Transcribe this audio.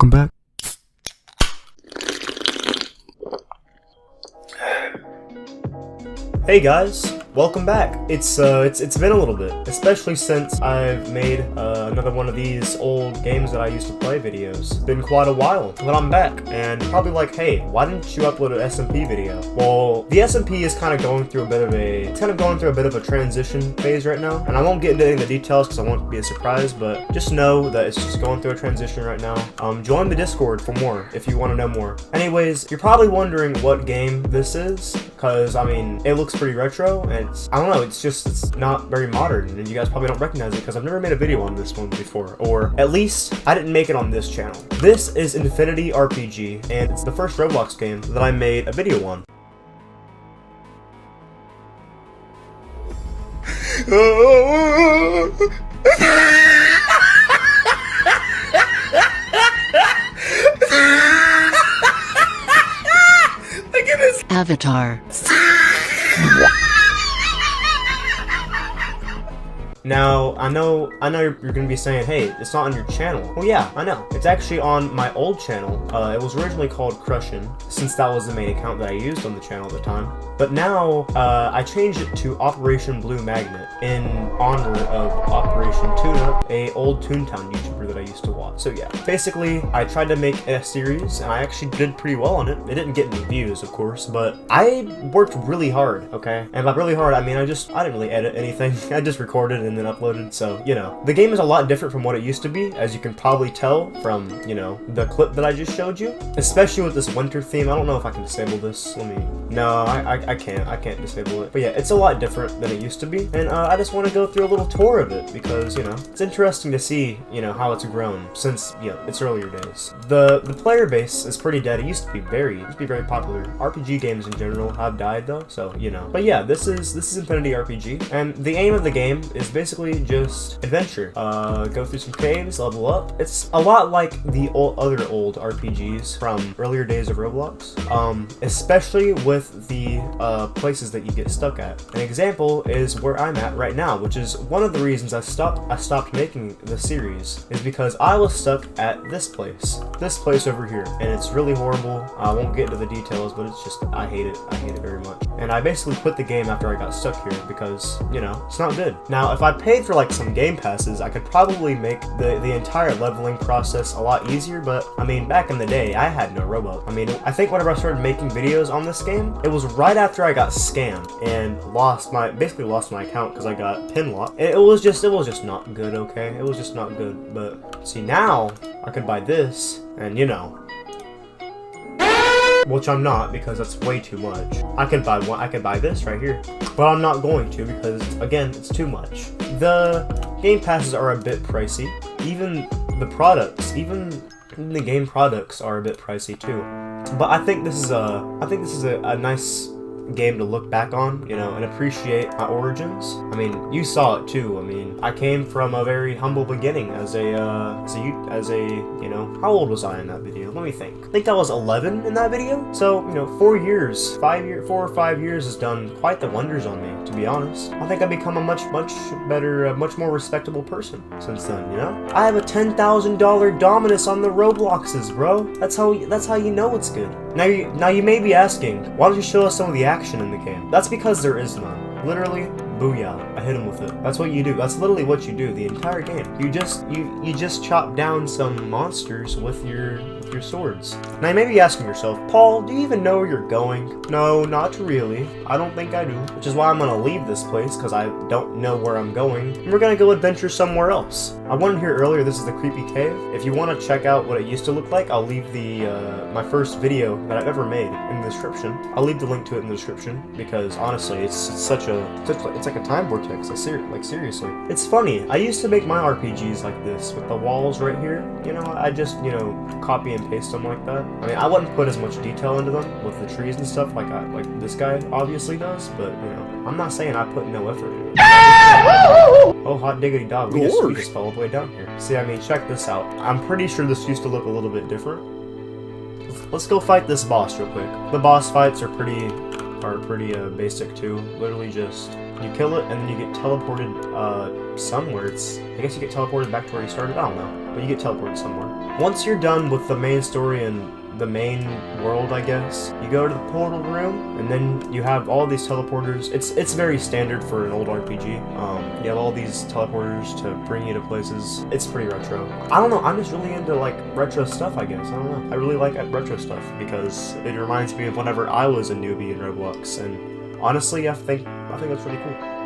Welcome back. Hey guys, welcome back. It's been a little bit, especially since I've made another one of these old games that I used to play videos. It's been quite a while, but I'm back, and probably like, hey, why didn't you upload an SMP video? Well, the SMP is kind of going through a bit of a transition phase right now, and I won't get into any of the details because I want it to be a surprise, but just know that it's just going through a transition right now. Join the Discord for more if you want to know more. Anyways, you're probably wondering what game this is, because I mean, it looks pretty retro, and I don't know, it's not very modern, and you guys probably don't recognize it because I've never made a video on this one before, or at least I didn't make it on this channel. This is Infinity RPG, and it's the first Roblox game that I made a video on. Look at this Avatar. Now, I know you're gonna be saying, hey, it's not on your channel. Well, yeah, I know. It's actually on my old channel. It was originally called Crushin', since that was the main account that I used on the channel at the time. But now, I changed it to Operation Blue Magnet in honor of Operation Tune-Up, a old Toontown YouTuber that I used to watch. So yeah, basically, I tried to make a series, and I actually did pretty well on it. It didn't get any views, of course, but I worked really hard, okay? And by really hard, I mean I didn't really edit anything. I just recorded and then uploaded, so, you know. The game is a lot different from what it used to be, as you can probably tell from, you know, the clip that I just showed you. Especially with this winter theme. I don't know if I can disable this. No, I can't disable it. But yeah, it's a lot different than it used to be, and I just want to go through a little tour of it, because, you know, it's interesting to see, you know, how it's grown since, you know, its earlier days. The player base is pretty dead. It used to be very popular. RPG games in general have died though, so, you know. But yeah, this is Infinity RPG, and the aim of the game is basically just adventure. Go through some caves, level up. It's a lot like the other old RPGs from earlier days of Roblox, especially with the places that you get stuck at. An example is where I'm at right now, which is one of the reasons I stopped making the series, is because I was stuck at this place over here, and it's really horrible. I won't get into the details, but it's just, I hate it very much. And I basically quit the game after I got stuck here because, you know, it's not good. Now, if I paid for like some game passes, I could probably make the entire leveling process a lot easier, but I mean, back in the day, I had no Robux. I mean, I think whenever I started making videos on this game, it was right after I got scammed and basically lost my account because I got pin locked. It was just not good, okay? It was just not good. But see, now I could buy this, and you know, which I'm not, because that's way too much. I could buy this right here, but I'm not going to because, again, it's too much. The game passes are a bit pricey. Even the game products are a bit pricey too. But I think this is a nice game to look back on, you know, and appreciate my origins. I mean, you saw it too. I mean, I came from a very humble beginning as a you know, how old was I in that video? Let me think. I think I was 11 in that video. So, you know, 4 or 5 years has done quite the wonders on me, to be honest. I think I've become a much better, much more respectable person since then, you know? I have a $10,000 Dominus on the Robloxes, bro. That's how you know it's good. Now you may be asking, why don't you show us some of the action in the game? That's because there is none. Literally, booyah, I hit him with it. That's what you do. That's literally what you do the entire game. You just chop down some monsters with your swords. Now you may be asking yourself, Paul, do you even know where you're going? No, not really. I don't think I do. Which is why I'm gonna leave this place, because I don't know where I'm going. And we're gonna go adventure somewhere else. I wanted here earlier, this is the creepy cave. If you want to check out what it used to look like, I'll leave the my first video that I've ever made in the description. I'll leave the link to it in the description, because honestly, it's like a time vortex. Like seriously. It's funny. I used to make my RPGs like this, with the walls right here. You know, I just, you know, copy and paste them like that. I mean, I wouldn't put as much detail into them with the trees and stuff like this guy obviously does, but, you know, I'm not saying I put no effort in it. Oh, hot diggity dog. We just fell all the way down here. See, I mean, check this out. I'm pretty sure this used to look a little bit different. Let's go fight this boss real quick. The boss fights are pretty basic too. Literally just You kill it, and then you get teleported somewhere. I guess you get teleported back to where you started. I don't know, but you get teleported somewhere. Once you're done with the main story and the main world, I guess, you go to the portal room, and then you have all these teleporters. It's very standard for an old RPG. You have all these teleporters to bring you to places. It's pretty retro. I don't know, I'm just really into like retro stuff, I guess. I don't know. I really like retro stuff because it reminds me of whenever I was a newbie in Roblox, and honestly, I think that's really cool.